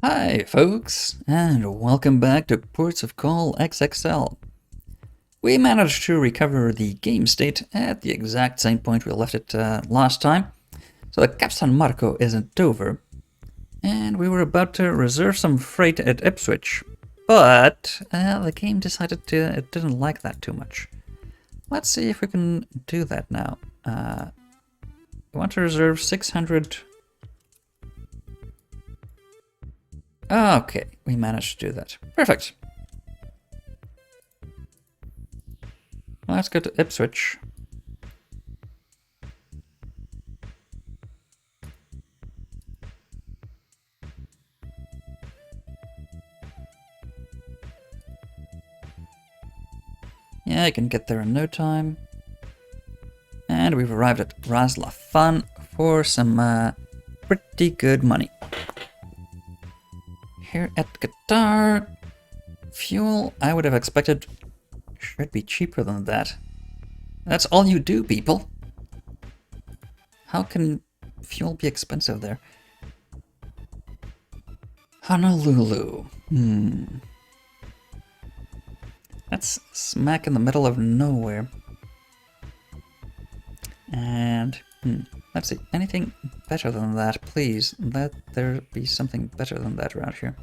Hi folks, and welcome back to Ports of Call XXL. We managed to recover the game state at the exact same point we left it last time, so the Cap San Marco is in Dover, and we were about to reserve some freight at Ipswich, but the game decided it didn't like that too much. Let's see if we can do that now. We want to reserve 600... Okay, we managed to do that. Perfect. Let's go to Ipswich. Yeah, I can get there in no time. And we've arrived at Ras Laffan for some pretty good money. Here at Qatar, fuel I would have expected should be cheaper than that. That's all you do, people. How can fuel be expensive there? Honolulu. That's smack in the middle of nowhere. And, let's see, anything better than that, please. Let there be something better than that around here.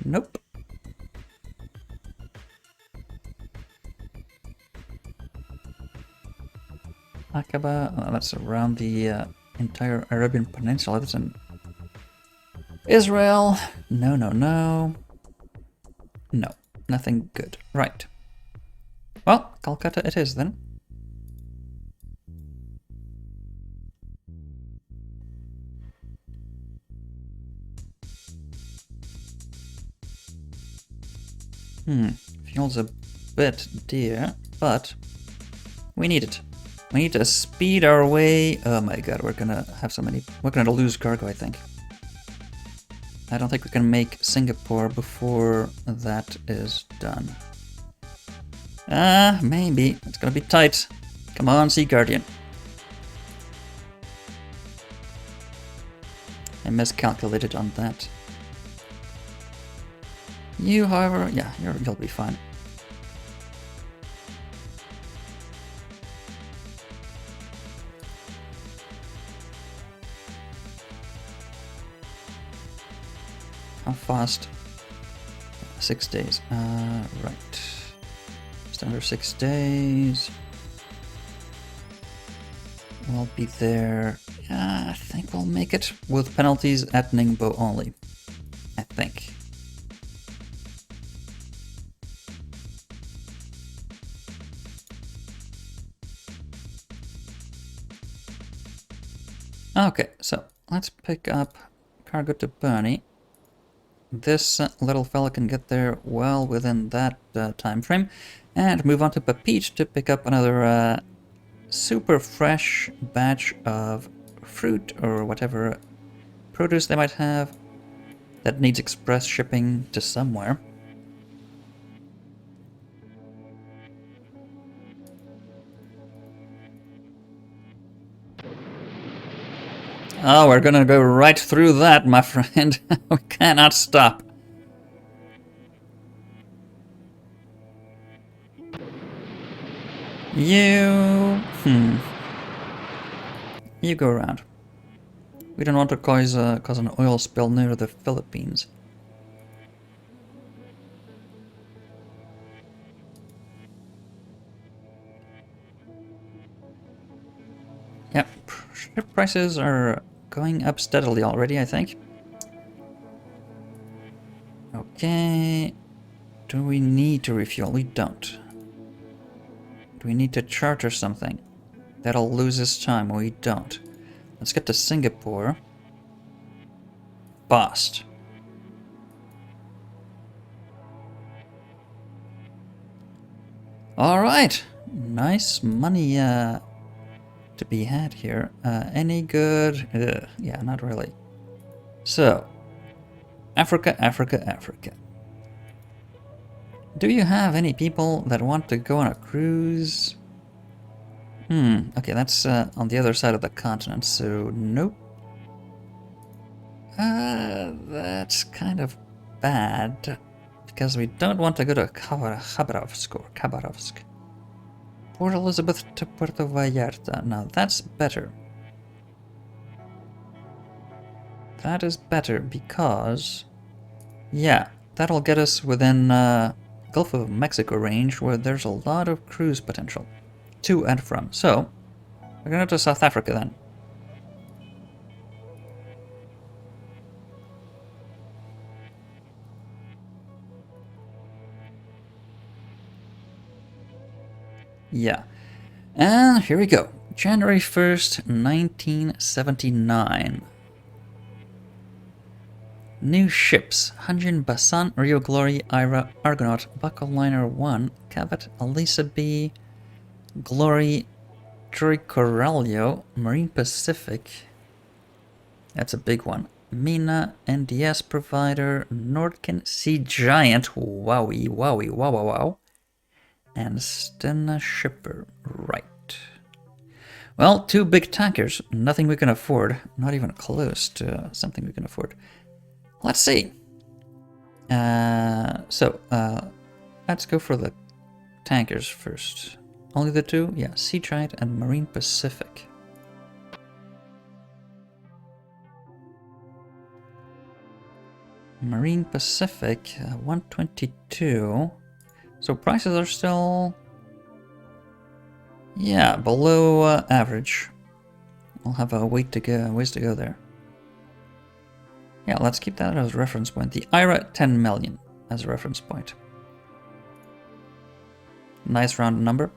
Nope. Aqaba, that's around the entire Arabian Peninsula. That's in Israel. No. No, nothing good. Right. Well, Calcutta it is then. Fuel's a bit dear, but we need it. We need to speed our way. Oh my god, we're gonna lose cargo, I think. I don't think we can make Singapore before that is done. Maybe. It's gonna be tight. Come on, Sea Guardian. I miscalculated on that. You, however, yeah, you'll be fine. How fast? 6 days. Right. Just under 6 days. We'll be there. I think we'll make it with penalties at Ningbo only. I think. Okay, so let's pick up cargo to Bernie. This little fella can get there well within that time frame, and move on to Papeete to pick up another super fresh batch of fruit or whatever produce they might have that needs express shipping to somewhere. Oh, we're gonna go right through that, my friend. We cannot stop. You go around. We don't want to cause an oil spill near the Philippines. Yep, ship prices are going up steadily already, I think. Okay. Do we need to refuel? We don't. Do we need to charter something? That'll lose us time. We don't. Let's get to Singapore. Bust. Alright. Nice money to be had here. Any good? Yeah, not really. So, Africa. Do you have any people that want to go on a cruise? Okay, that's on the other side of the continent, so nope. That's kind of bad, because we don't want to go to Khabarovsk or Khabarovsk. Port Elizabeth to Puerto Vallarta. Now that's better. That is better because, yeah, that'll get us within Gulf of Mexico range, where there's a lot of cruise potential to and from. So we're gonna go to South Africa then. Yeah. And here we go. January 1st, 1979. New ships. Hanjin Basan, Rio Glory, Ira, Argonaut, Buckle Liner 1, Cabot, Elisa B, Glory, Troy Corralio, Marine Pacific. That's a big one. Mina, NDS Provider, Nordkin, Sea Giant, wowie, wowie, wow, wow, wow. And Stena Shipper, right. Well, 2 big tankers, nothing we can afford, not even close to something we can afford. Let's see. Let's go for the tankers first. Only the 2? Yeah, Sea Giant and Marine Pacific. Marine Pacific, 122. So prices are still, yeah, below average. We'll have a ways to go there. Yeah, let's keep that as a reference point. The IRA 10 million as a reference point. Nice round number.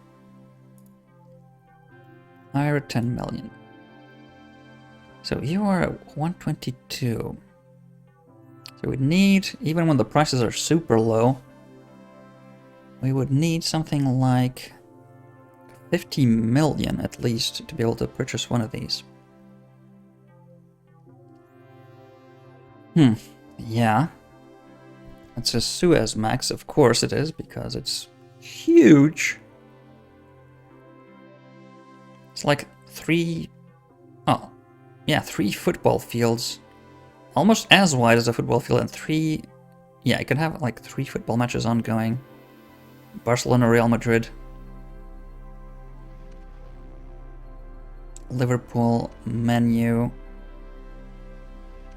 IRA 10 million. So you are at 122. So we need, even when the prices are super low, we would need something like 50 million at least to be able to purchase one of these. Yeah. It's a Suezmax, of course it is, because it's huge. It's like 3 football fields. Almost as wide as a football field, and 3, yeah, you can have like 3 football matches ongoing. Barcelona, Real Madrid, Liverpool, Man U,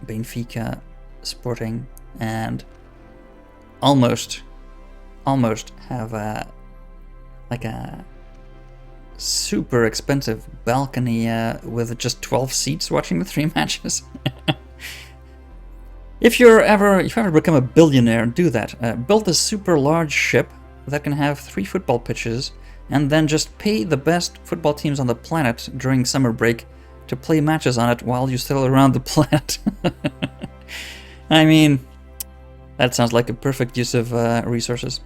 Benfica, Sporting, and almost have a super expensive balcony with just 12 seats watching the 3 matches. If you ever become a billionaire, do that. Build a super large ship that can have 3 football pitches, and then just pay the best football teams on the planet during summer break to play matches on it while you sail around the planet. I mean, that sounds like a perfect use of resources.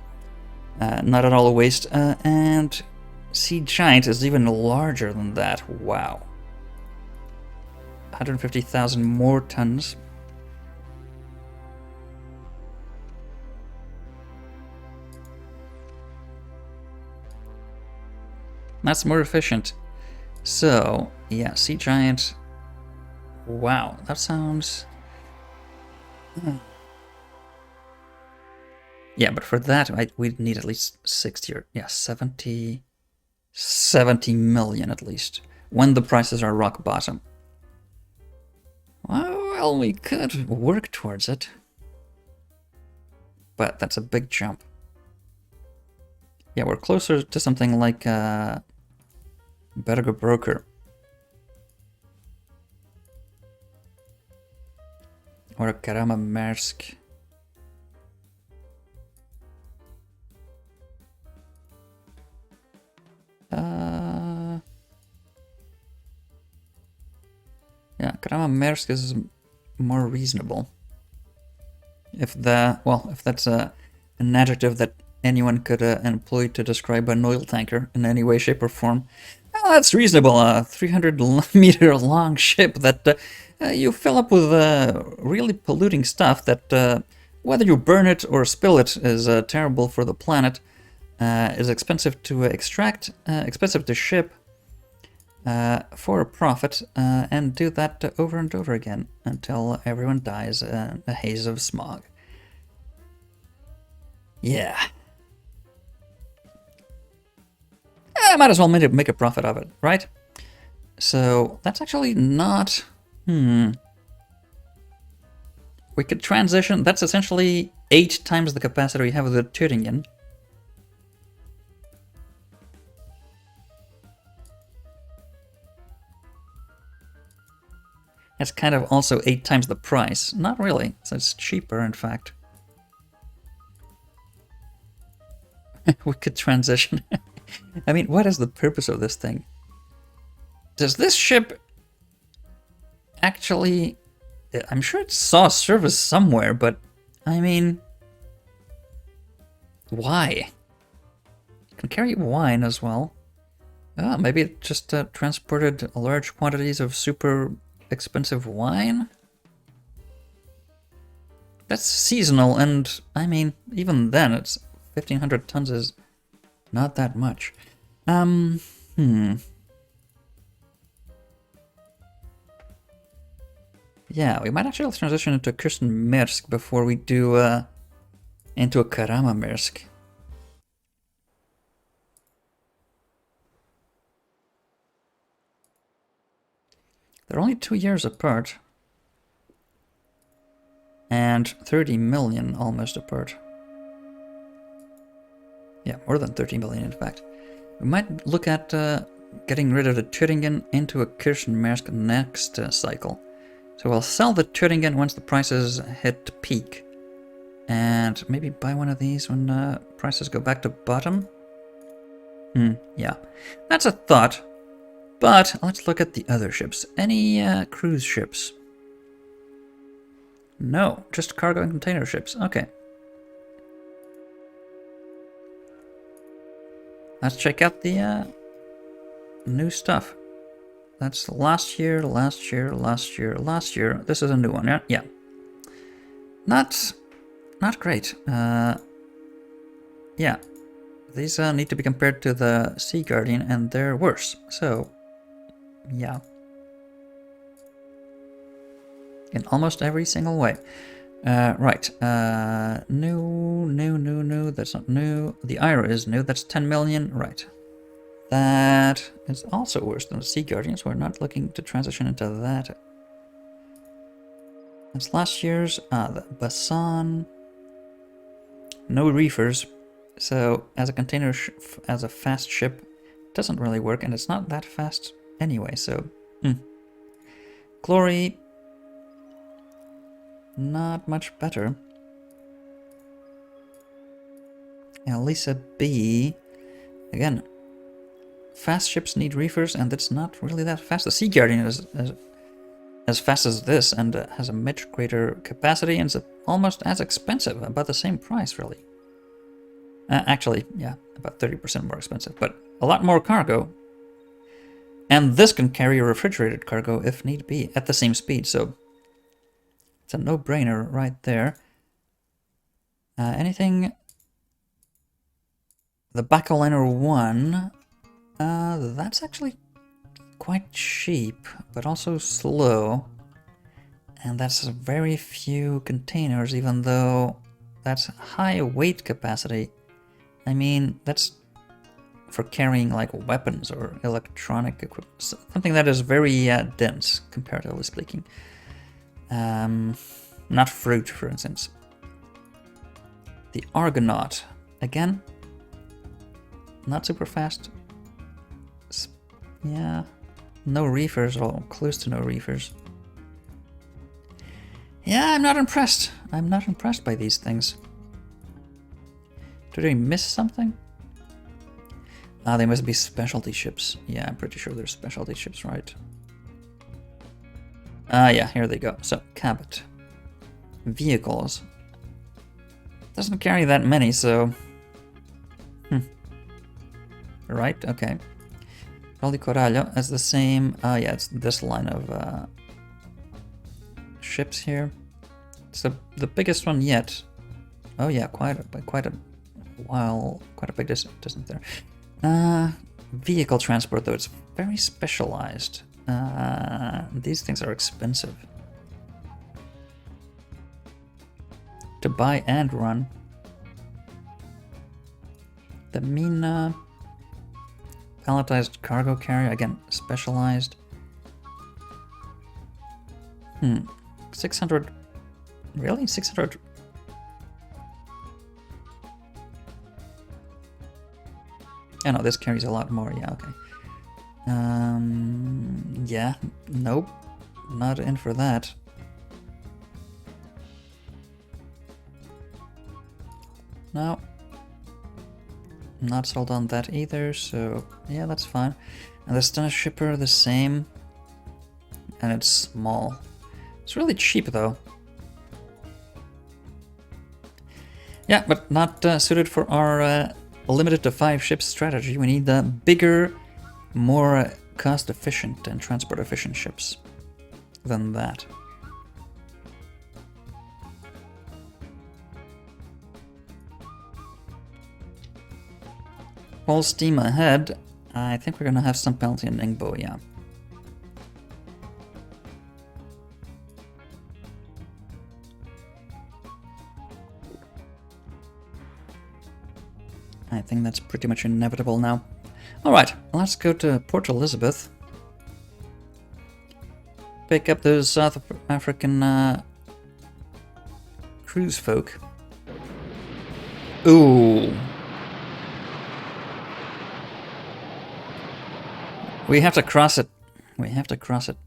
Not at all a waste. And Sea Giant is even larger than that. Wow. 150,000 more tons. That's more efficient. So, yeah, Sea Giant. Wow, that sounds... Yeah, but for that, we'd need at least 60 or, yeah, 70 million at least, when the prices are rock bottom. Well, we could work towards it. But that's a big jump. Yeah, we're closer to something like Berger Broker. Or a Karama Maersk. Yeah, Karama Maersk is more reasonable. If that's an adjective that anyone could employ to describe an oil tanker in any way, shape, or form, well, that's reasonable. A 300-meter long ship that you fill up with really polluting stuff that, whether you burn it or spill it, is terrible for the planet, is expensive to extract, expensive to ship, for a profit and do that over and over again until everyone dies in a haze of smog. Yeah. I might as well make a profit of it, right? So that's actually not... We could transition. That's essentially 8 times the capacity we have with the Thüringen. That's kind of also 8 times the price. Not really, so it's cheaper in fact. We could transition. I mean, what is the purpose of this thing? Does this ship actually... I'm sure it saw service somewhere, but I mean... Why? It can carry wine as well. Ah, maybe it just transported large quantities of super expensive wine? That's seasonal, and I mean, even then, it's 1,500 tons is not that much. Yeah, we might actually transition into Kirstenmersk before we do into a Karamamersk. They're only 2 years apart. And 30 million almost apart. Yeah, more than 30 million in fact. We might look at getting rid of the Thüringen into a Kirstenmersk next cycle. So we'll sell the Thüringen once the prices hit peak. And maybe buy one of these when prices go back to bottom. Yeah. That's a thought. But let's look at the other ships. Any cruise ships? No, just cargo and container ships. Okay. Let's check out the new stuff. That's last year. This is a new one, yeah? Yeah. Not great. Yeah. These need to be compared to the Sea Guardian, and they're worse. So, yeah. In almost every single way. Right. New. That's not new. The Ira is new. That's 10 million. Right. That is also worse than the Sea Guardians. We're not looking to transition into that. That's last year's. The Basan. No reefers. So, as a container, as a fast ship, it doesn't really work, and it's not that fast anyway, so... Glory... Not much better. Elisa B... Again, fast ships need reefers, and it's not really that fast. The Sea Guardian is as fast as this, and has a much greater capacity, and is almost as expensive, about the same price, really. Actually, yeah, about 30% more expensive, but a lot more cargo. And this can carry a refrigerated cargo if need be at the same speed, so it's a no-brainer right there. Anything? The Backliner 1, that's actually quite cheap, but also slow. And that's very few containers, even though that's high weight capacity. I mean, that's for carrying like weapons or electronic equipment, something that is very dense, comparatively speaking. Not fruit, for instance. The Argonaut, again, not super fast. Yeah, no reefers, or close to no reefers. Yeah, I'm not impressed. I'm not impressed by these things. Did I miss something? They must be specialty ships. Yeah, I'm pretty sure they're specialty ships, right? Yeah, here they go. So, Cabot. Vehicles. Doesn't carry that many, so... Right, okay. Valdi Corallo has the same... yeah, it's this line of ships here. It's the biggest one yet. Oh yeah, quite a while, quite a big distance there. vehicle transport, though. It's very specialized. These things are expensive to buy and run. The Mina palletized cargo carrier, again, specialized. 600. Really? 600? Oh no, this carries a lot more. Yeah, okay. Yeah, nope. Not in for that. No. Not sold on that either, so yeah, that's fine. And the stunner shipper, the same. And it's small. It's really cheap though. Yeah, but not suited for our limited to 5 ships strategy. We need the bigger, more cost efficient and transport efficient ships than that. Full steam ahead. I think we're gonna have some penalty in Ningbo, yeah. I think that's pretty much inevitable now. Alright, let's go to Port Elizabeth. Pick up those South African cruise folk. Ooh. We have to cross it. We have to cross it.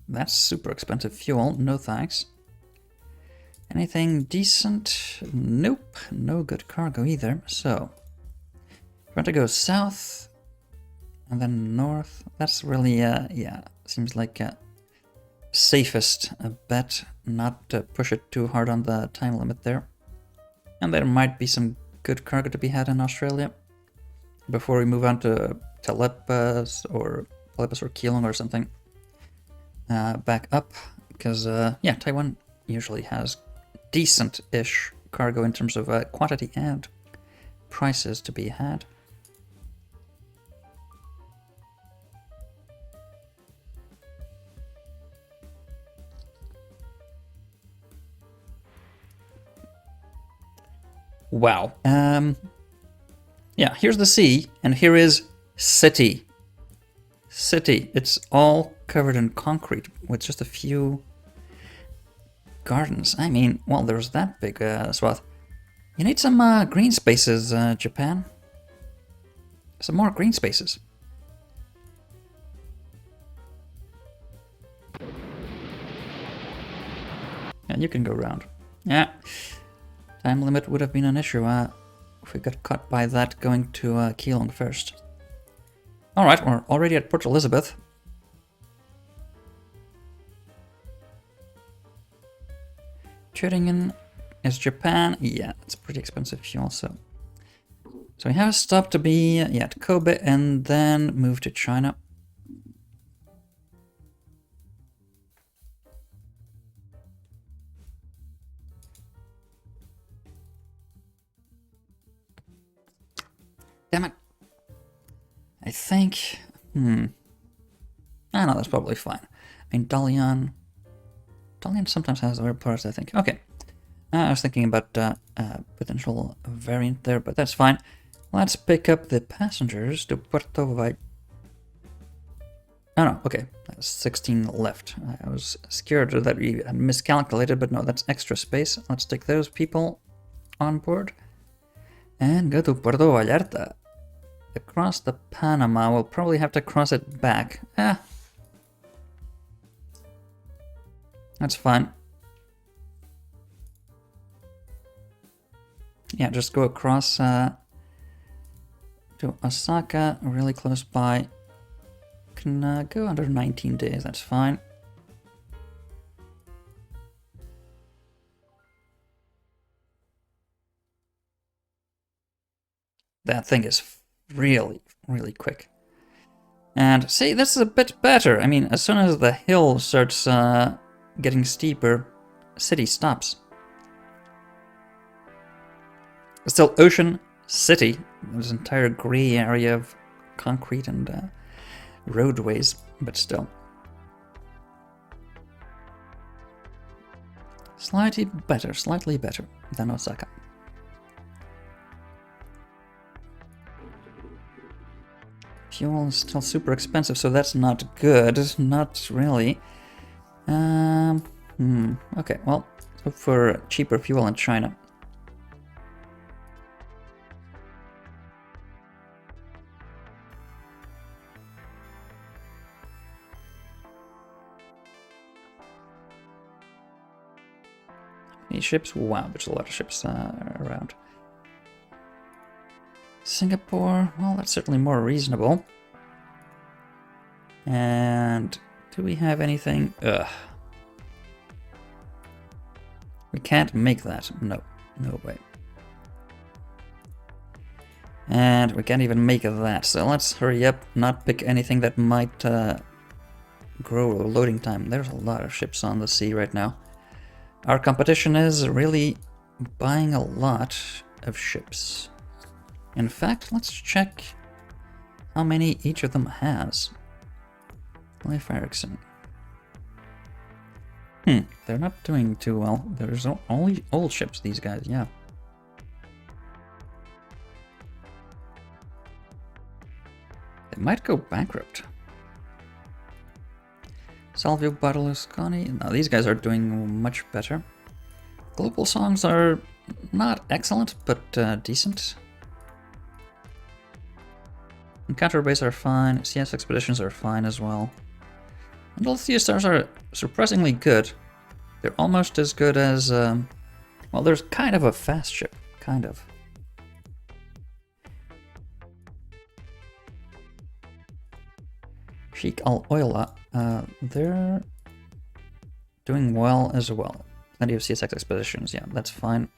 That's super expensive fuel. No thanks. Anything decent? Nope. No good cargo either. So, we're going to go south and then north. That's really, yeah, seems like safest bet. Not to push it too hard on the time limit there. And there might be some good cargo to be had in Australia before we move on to Telepas or Keelung or something. Back up, because yeah, Taiwan usually has decent-ish cargo in terms of quantity and prices to be had. Wow. Yeah, here's the sea, and here is city. City. It's all covered in concrete with just a few gardens. I mean, well, there's that big swath. You need some green spaces, Japan. Some more green spaces. Yeah, you can go around. Yeah. Time limit would have been an issue if we got caught by that going to Keelung first. Alright, we're already at Port Elizabeth. Trading is Japan. Yeah, it's pretty expensive fuel, so we have a stop to be at Kobe and then move to China. Damn it. I think... I know, that's probably fine. I mean, Dalian sometimes has other parts, I think. Okay. I was thinking about potential variant there, but that's fine. Let's pick up the passengers to Puerto Vallarta. Oh no, okay. That's 16 left. I was scared that we had miscalculated, but no, that's extra space. Let's take those people on board and go to Puerto Vallarta. Across the Panama, we'll probably have to cross it back. That's fine. Yeah, just go across to Osaka, really close by. Can go under 19 days, that's fine. That thing is really, really quick. And see, this is a bit better. I mean, as soon as the hill starts getting steeper, city stops. Still, Ocean City. There's an entire grey area of concrete and roadways, but still. Slightly better than Osaka. Fuel is still super expensive, so that's not good. Not really. Okay, well, let's hope for cheaper fuel in China. Any ships? Wow, there's a lot of ships around. Singapore, well, that's certainly more reasonable. And do we have anything? Ugh. We can't make that. No, no way. And we can't even make that. So let's hurry up, not pick anything that might grow loading time. There's a lot of ships on the sea right now. Our competition is really buying a lot of ships. In fact, let's check how many each of them has. Leif Erikson. They're not doing too well. There's only old ships, these guys, yeah. They might go bankrupt. Salvio Berlusconi. No, these guys are doing much better. Global songs are not excellent, but decent. Encounter base are fine. CS expeditions are fine as well. And all the stars are surprisingly good. They're almost as good as, well, there's kind of a fast ship, kind of. Sheikh Al Oila, they're doing well as well. Plenty of CSX expeditions, yeah, that's fine.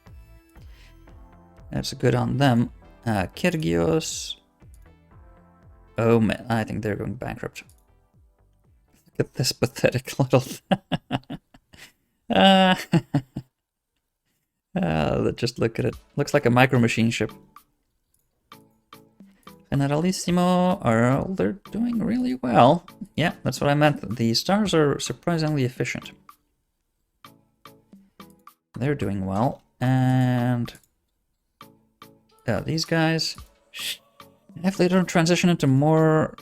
That's good on them. Kyrgios. Oh man, I think they're going bankrupt. Look at this pathetic little... just look at it. Looks like a micro machine ship. Generalissimo, they're doing really well. Yeah, that's what I meant. The stars are surprisingly efficient. They're doing well. And these guys, if they don't transition into more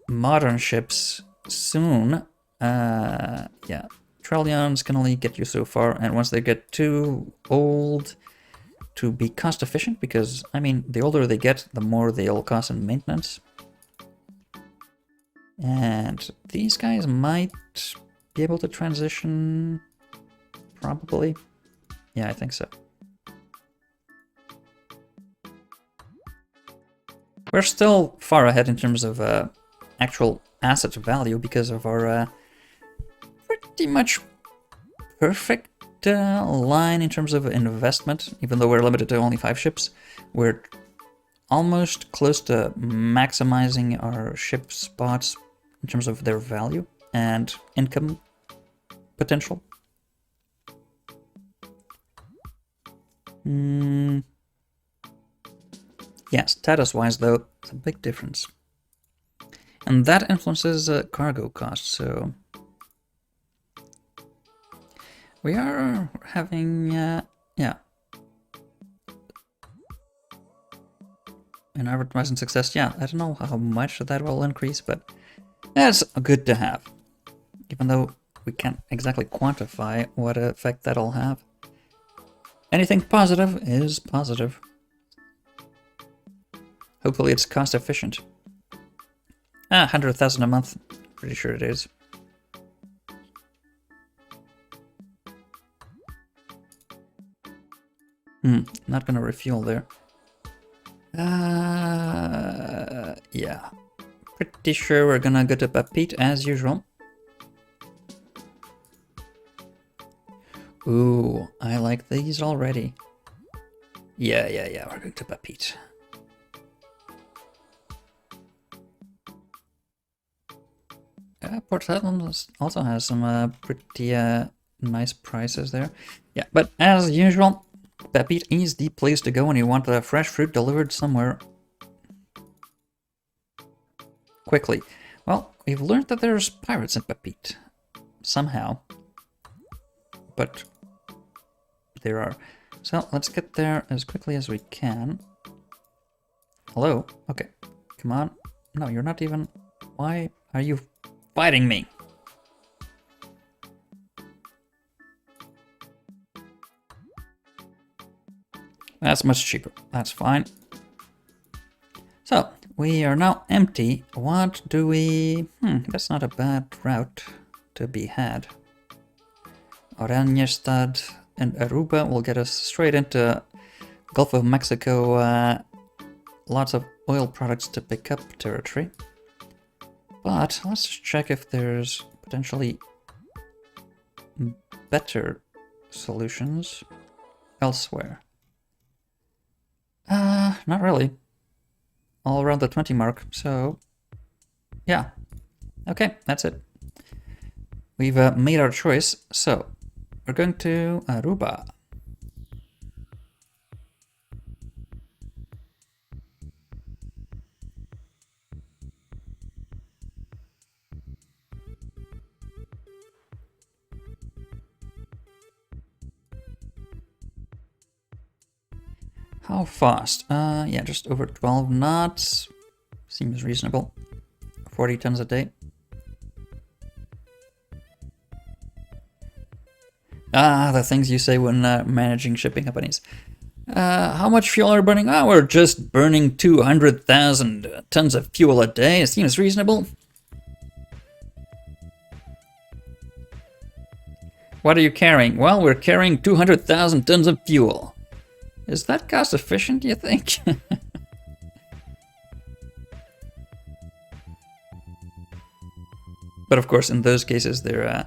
modern ships soon, yeah, Trillions can only get you so far, and once they get too old to be cost efficient, because, I mean, the older they get, the more they'll cost in maintenance. And these guys might be able to transition, probably. Yeah, I think so. We're still far ahead in terms of actual asset value because of our pretty much perfect line in terms of investment. Even though we're limited to only 5 ships, we're almost close to maximizing our ship spots in terms of their value and income potential. Yeah, status-wise though, it's a big difference. And that influences cargo costs, so... We are having, yeah. An advertising success, yeah, I don't know how much that will increase, but that's good to have. Even though we can't exactly quantify what effect that'll have. Anything positive is positive. Hopefully it's cost efficient. 100,000 a month, pretty sure it is. Not gonna refuel there. Yeah. Pretty sure we're gonna go to Papit as usual. Ooh, I like these already. Yeah, we're going to Papit. Port Said also has some pretty nice prices there. Yeah, but as usual, Pepite is the place to go when you want fresh fruit delivered somewhere quickly. Well, we've learned that there's pirates in Pepite. Somehow. But there are. So let's get there as quickly as we can. Hello? Okay. Come on. No, you're not even... Why are you fighting me? That's much cheaper. That's fine. So, we are now empty. What do we... that's not a bad route to be had. Oranjestad and Aruba will get us straight into Gulf of Mexico. Lots of oil products to pick up territory. But let's just check if there's potentially better solutions elsewhere. Not really. All around the 20 mark, so yeah. Okay, that's it. We've made our choice, so we're going to Aruba. How fast? Yeah, just over 12 knots. Seems reasonable. 40 tons a day. The things you say when managing shipping companies. How much fuel are we burning? Oh, we're just burning 200,000 tons of fuel a day. It seems reasonable. What are you carrying? Well, we're carrying 200,000 tons of fuel. Is that cost efficient, you think? But of course, in those cases, they're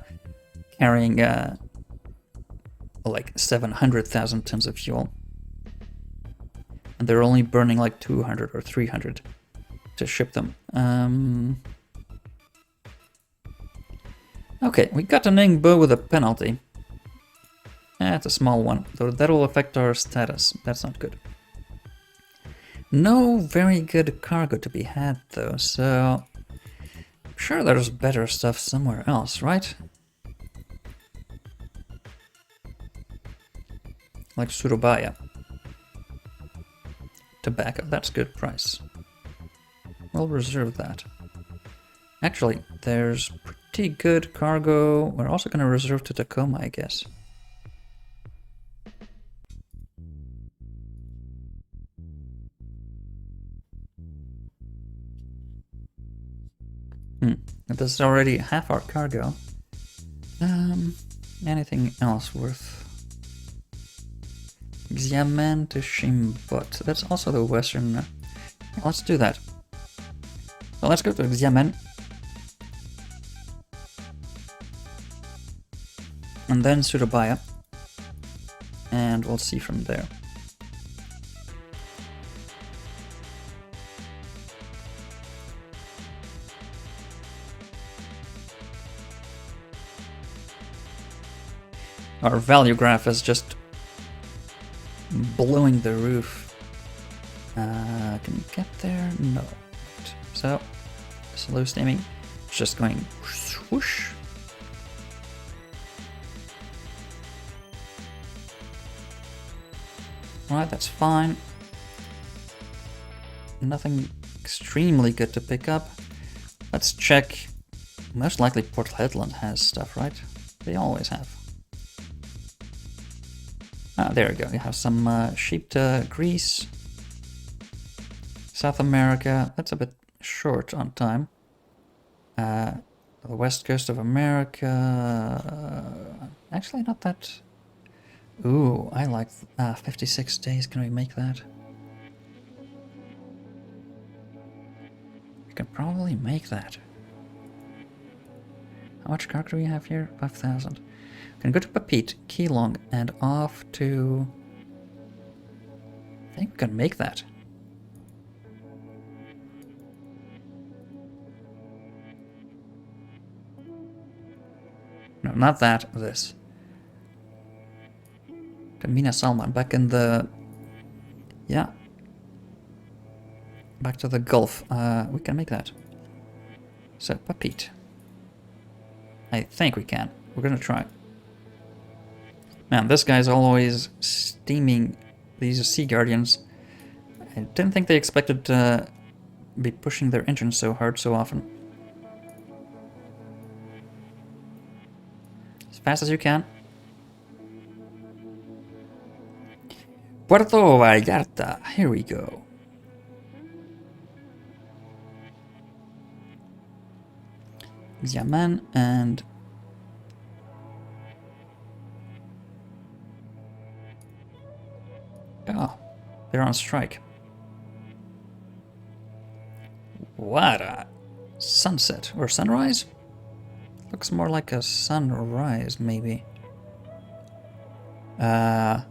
carrying like 700,000 tons of fuel. And they're only burning like 200 or 300 to ship them. Okay, we got an Ningbo with a penalty. It's a small one, though that will affect our status. That's not good. No very good cargo to be had, though, so... I'm sure there's better stuff somewhere else, right? Like Surabaya. Tobacco, that's good price. We'll reserve that. Actually, there's pretty good cargo. We're also going to reserve to Tacoma, I guess. This is already half our cargo. Anything else worth... Xiamen to Shimbot. That's also the western... let's do that. So let's go to Xiamen. And then Surabaya. And we'll see from there. Our value graph is just blowing the roof. Can we get there? No. So, slow steaming. It's just going whoosh. Alright, that's fine. Nothing extremely good to pick up. Let's check. Most likely Port Hedland has stuff, right? They always have. There we go. You have some sheep to Greece. South America. That's a bit short on time. The west coast of America. Actually, not that... Ooh, I like 56 days. Can we make that? We can probably make that. How much cargo do we have here? 5,000. We can go to Pepite, Keelong, and off to... I think we can make that. No, not that, this. Mina Salman, back in the... Yeah. Back to the Gulf. We can make that. So, Papit. I think we can. We're gonna try. Man, this guy's always steaming these Sea Guardians. I didn't think they expected to be pushing their engines so hard so often. As fast as you can. Puerto Vallarta. Here we go. Xiamen and... Oh, they're on strike. What a sunset or sunrise? Looks more like a sunrise, maybe. No,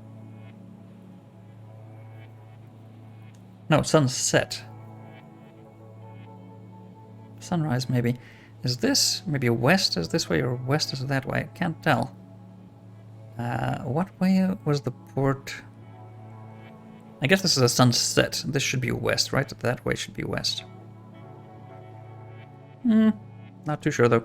sunset. Sunrise, maybe. Is this maybe west is this way or west is that way? I can't tell. What way was the port? I guess this is a sunset. This should be west, right? That way should be west. Not too sure though.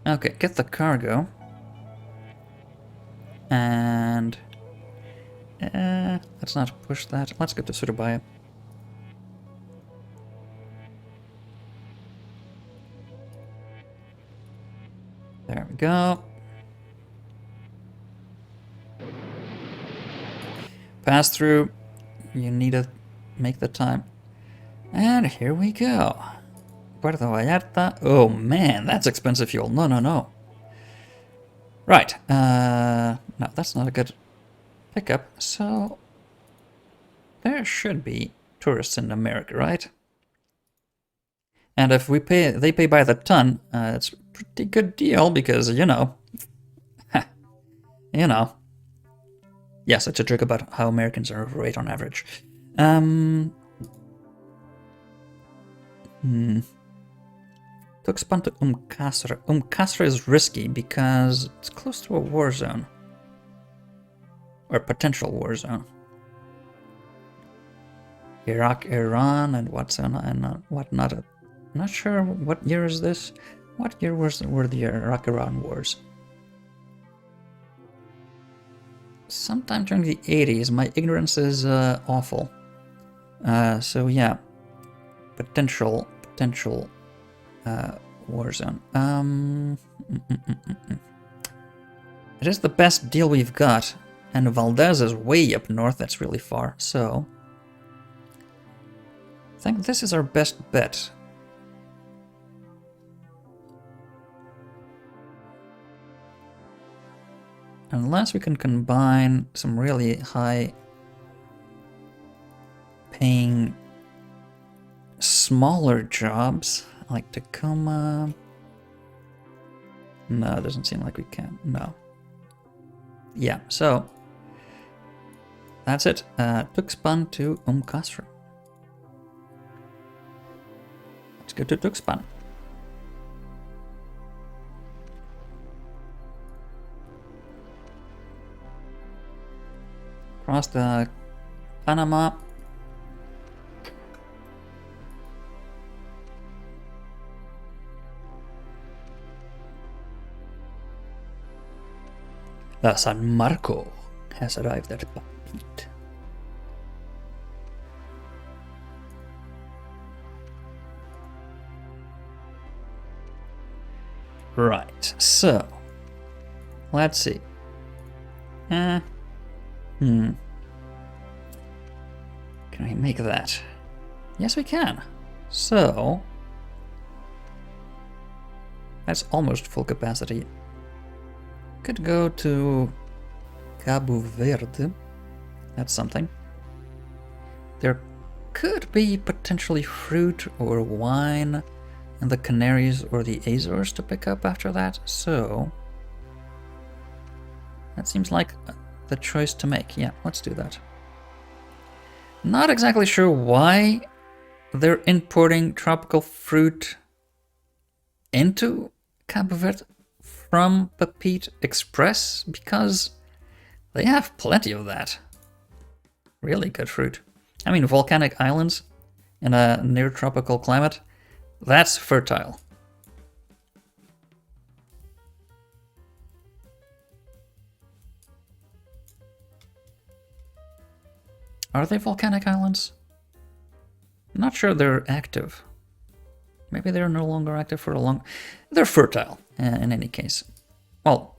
Okay, get the cargo. And let's not push that. Let's get to Surabaya. There we go. Pass through. You need to make the time. And here we go. Puerto Vallarta. Oh man, that's expensive fuel. No, no, no. Right. No, that's not a good pickup. So there should be tourists in America, right? And if we pay, they pay by the ton. It's a pretty good deal because you know, you know. Yes, it's a joke about how Americans are overweight on average. Tuxpan to Kasra. Kasra is risky because it's close to a war zone. Or potential war zone. Iraq, Iran, and whatnot. I'm not sure what year is this. What year were the Iraq-Iran wars? Sometime during the 80s. My ignorance is awful. So yeah, potential war zone. It is the best deal we've got, and Valdez is way up north. That's really far. So I think this is our best bet. Unless we can combine some really high paying smaller jobs like Tacoma. No, it doesn't seem like we can. No. Yeah, so that's it. Tuxpan to Kasra. Let's go to Tuxpan. Across the Panama. The San Marco has arrived at Papit. Right, so let's see. Can we make that? Yes, we can. So that's almost full capacity. Could go to Cabo Verde. That's something. There could be potentially fruit or wine in the Canaries or the Azores to pick up after that. So that seems like the choice to make. Yeah, let's do that. Not exactly sure why they're importing tropical fruit into Cabo Verde from Papit Express because they have plenty of that. Really good fruit. I mean, volcanic islands in a near tropical climate, that's fertile. Are they volcanic islands? I'm not sure they're active. Maybe they're no longer active for a long... They're fertile, in any case. Well,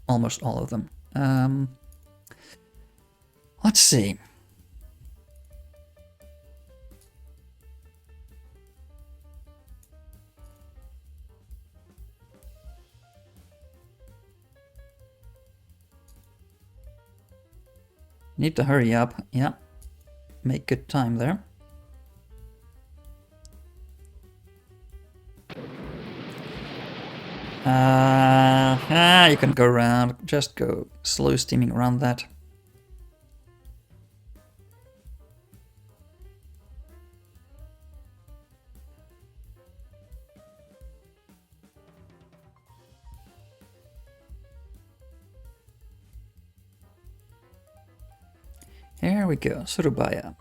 almost all of them. Let's see. Need to hurry up. Yeah. Make good time there. You can go around. Just go slow steaming around that. Here we go, Surabaya.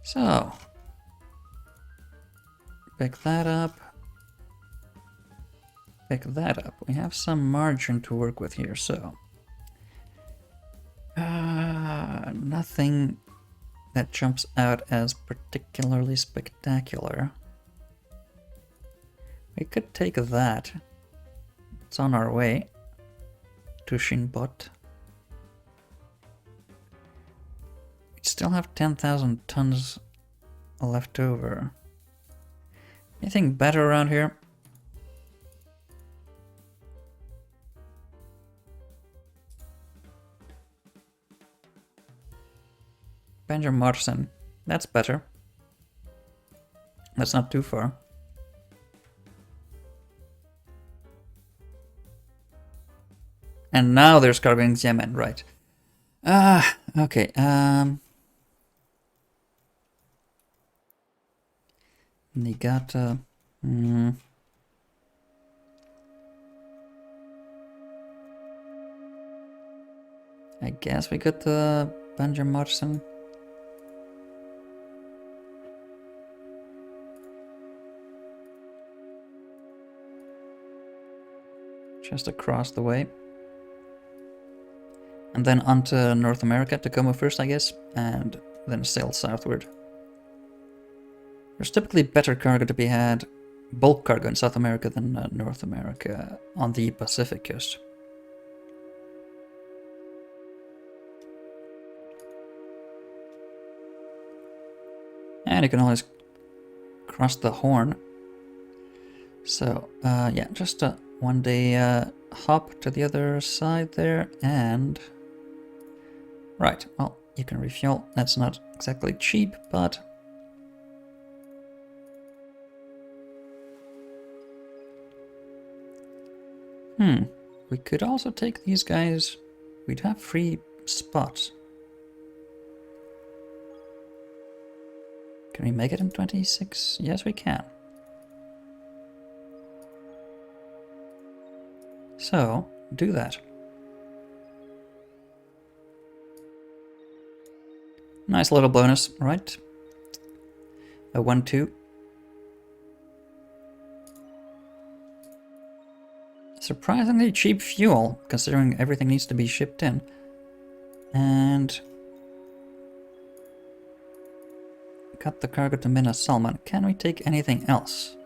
So, pick that up. Pick that up. We have some margin to work with here, so... nothing that jumps out as particularly spectacular. We could take that. It's on our way to Shinbot. We still have 10,000 tons left over. Anything better around here? Banjarmasin. That's better. That's not too far. And now there's cargo in Yemen, right. Okay, Niigata. I guess we got the Banjarmasin. Just across the way. And then on to North America, Tacoma first, I guess, and then sail southward. There's typically better cargo to be had, bulk cargo in South America than North America on the Pacific coast. And you can always cross the Horn. So, yeah, just a one-day hop to the other side there, and... Right, well, you can refuel. That's not exactly cheap, but... We could also take these guys. We'd have free spots. Can we make it in 26? Yes, we can. So, do that. Nice little bonus, right? A 1-2. Surprisingly cheap fuel, considering everything needs to be shipped in. And... got the cargo to Mina Salman. Can we take anything else?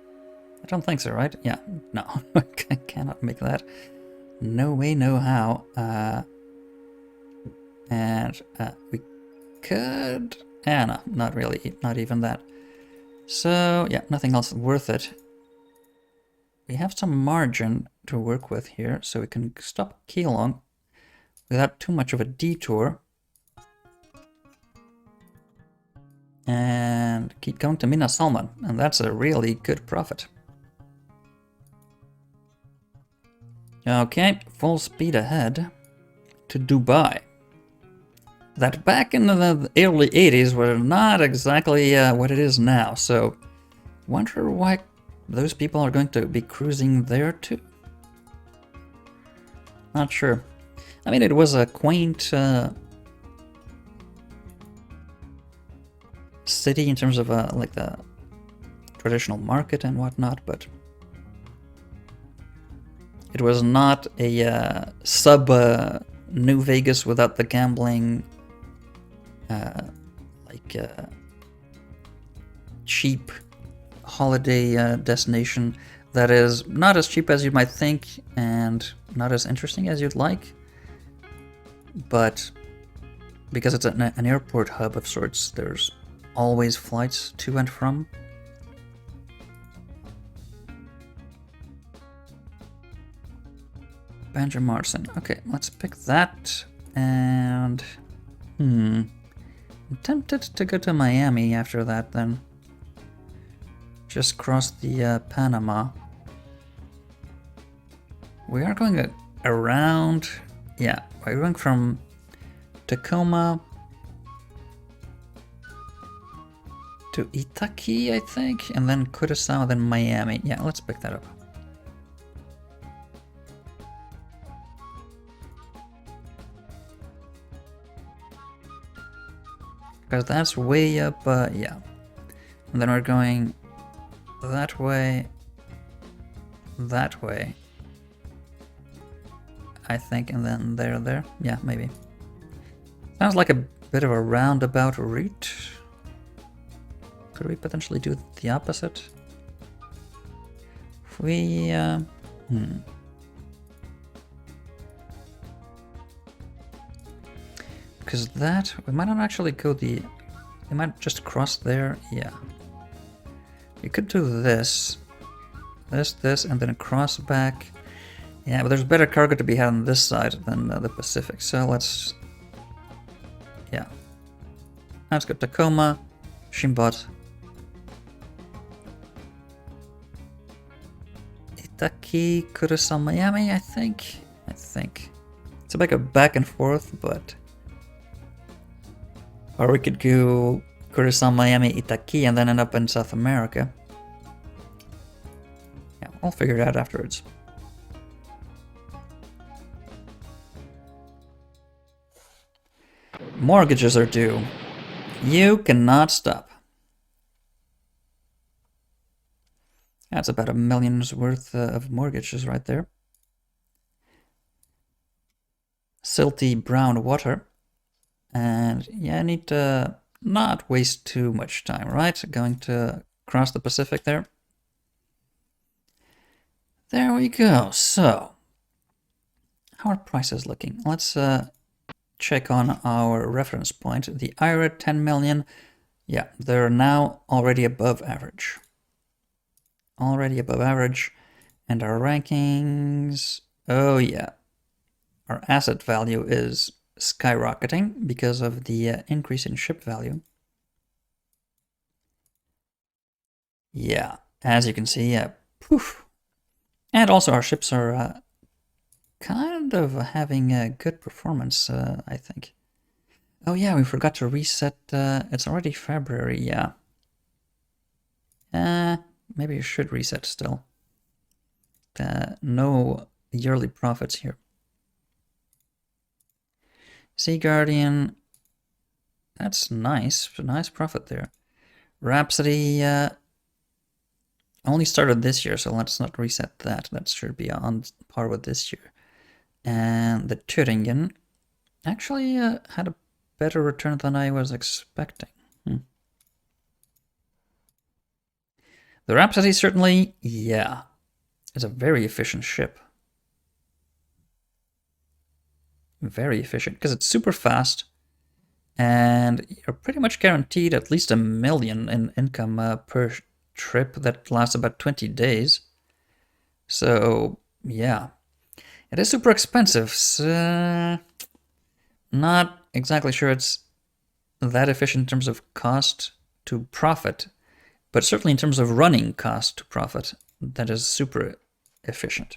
I don't think so, right? Yeah, no. I cannot make that. No way, no how. And we could... Yeah, no, not really. Not even that. So, yeah, nothing else worth it. We have some margin to work with here, so we can stop Keelung without too much of a detour. And keep going to Mina Salman, and that's a really good profit. Okay, full speed ahead to Dubai. that back in the early 80s were not exactly what it is now, so wonder why those people are going to be cruising there too. Not sure. I mean, it was a quaint city in terms of like the traditional market and whatnot, but it was not a sub New Vegas without the gambling, like cheap holiday destination that is not as cheap as you might think and not as interesting as you'd like, but because it's an airport hub of sorts, there's always flights to and from. Banjo Marson. Okay, let's pick that. And I'm tempted to go to Miami after that then. Just cross the Panama. We are going around. Yeah, we're going from Tacoma to Itaki, I think, and then Curacao, then Miami. Yeah, let's pick that up. Because that's way up, yeah. And then we're going that way, I think, and then there. Yeah, maybe. Sounds like a bit of a roundabout route. Could we potentially do the opposite? If we, Because that, we might not actually go we might just cross there, yeah. We could do this, and then cross back. Yeah, but there's better cargo to be had on this side than the Pacific, so let's, yeah. Let's go Tacoma, Shimbot, Itaki, Curacao, Miami, I think. It's like a back and forth, but... Or we could go Curacao, Miami, Itaki, and then end up in South America. Yeah, I'll figure it out afterwards. Mortgages are due. You cannot stop. That's about $1 million's worth of mortgages right there. Silty brown water. And yeah, I need to not waste too much time, right? Going to cross the Pacific there. There we go. So, how are prices looking? Let's check on our reference point. The IRA 10 million. Yeah, they're now already above average. And our rankings, oh yeah. Our asset value is skyrocketing because of the increase in ship value. Yeah, as you can see, poof. And also our ships are kind of having a good performance, I think. Oh yeah, we forgot to reset, it's already February, yeah. Maybe you should reset still. No yearly profits here. Sea Guardian, that's nice, nice profit there. Rhapsody only started this year, so let's not reset that. That should be on par with this year. And the Thüringen actually had a better return than I was expecting. The Rhapsody certainly, yeah, is a very efficient ship. Very efficient, because it's super fast, and you're pretty much guaranteed at least $1 million in income per trip that lasts about 20 days. So, yeah. It is super expensive, so not exactly sure it's that efficient in terms of cost to profit, but certainly in terms of running cost to profit, that is super efficient.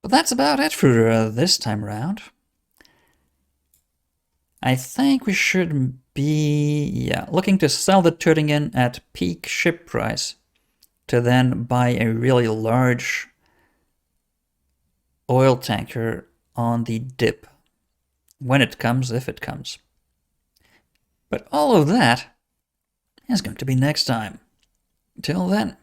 But that's about it for this time around. I think we should be looking to sell the Tübingen at peak ship price to then buy a really large oil tanker on the dip when it comes, if it comes. But all of that is going to be next time. Till then.